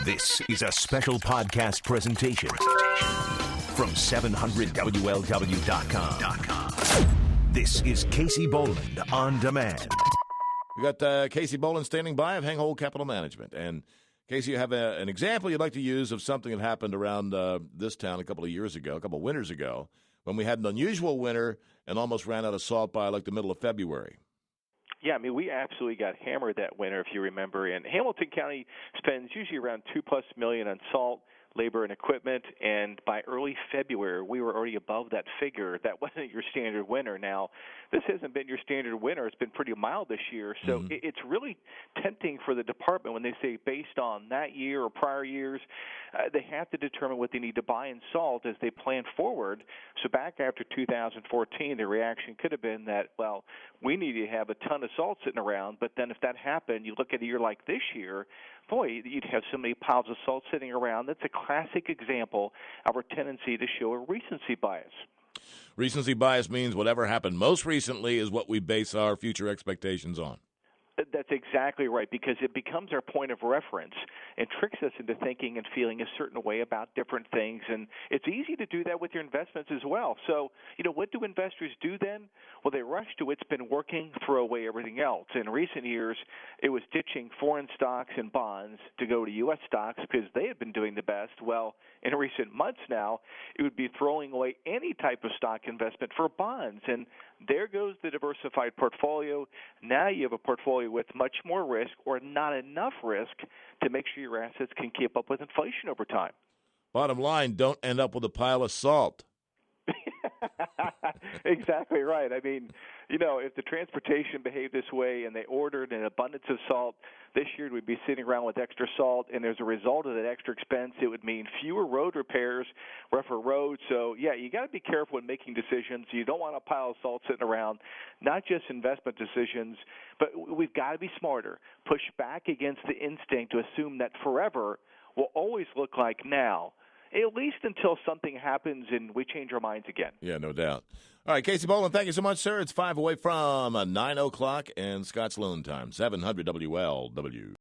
This is a special podcast presentation from 700WLW.com. This is Casey Boland On Demand. We got Casey Boland standing by of Hanghold Capital Management. And, Casey, you have an example you'd like to use of something that happened around this town a couple of winters ago, when we had an unusual winter and almost ran out of salt by like the middle of February. Yeah, I mean, we absolutely got hammered that winter, if you remember. And Hamilton County spends usually around $2+ million on salt, labor, and equipment. And by early February, we were already above that figure. That wasn't your standard winter. Now, this hasn't been your standard winter. It's been pretty mild this year. So it's really tempting for the department when they say based on that year or prior years, they have to determine what they need to buy in salt as they plan forward. So back after 2014, the reaction could have been that, well, we need to have a ton of salt sitting around. But then if that happened, you look at a year like this year, boy, you'd have so many piles of salt sitting around. That's a classic example of our tendency to show a recency bias. Recency bias means whatever happened most recently is what we base our future expectations on. That's exactly right, because it becomes our point of reference and tricks us into thinking and feeling a certain way about different things. And it's easy to do that with your investments as well. So, what do investors do then? Well, they rush to it's been working, throw away everything else. In recent years, it was ditching foreign stocks and bonds to go to U.S. stocks because they had been doing the best. Well, in recent months now, it would be throwing away any type of stock investment for bonds. And there goes the diversified portfolio. Now you have a portfolio with much more risk or not enough risk to make sure your assets can keep up with inflation over time. Bottom line, don't end up with a pile of salt. Exactly right. I mean, if the transportation behaved this way and they ordered an abundance of salt, this year we'd be sitting around with extra salt, and as a result of that extra expense, it would mean fewer road repairs, rougher roads. So, yeah, you got to be careful when making decisions. You don't want a pile of salt sitting around, not just investment decisions, but we've got to be smarter. Push back against the instinct to assume that forever will always look like now, at least until something happens and we change our minds again. Yeah, no doubt. All right, Casey Boland, thank you so much, sir. It's 5 away from 9 o'clock and Scott's Loan Time, 700 WLW.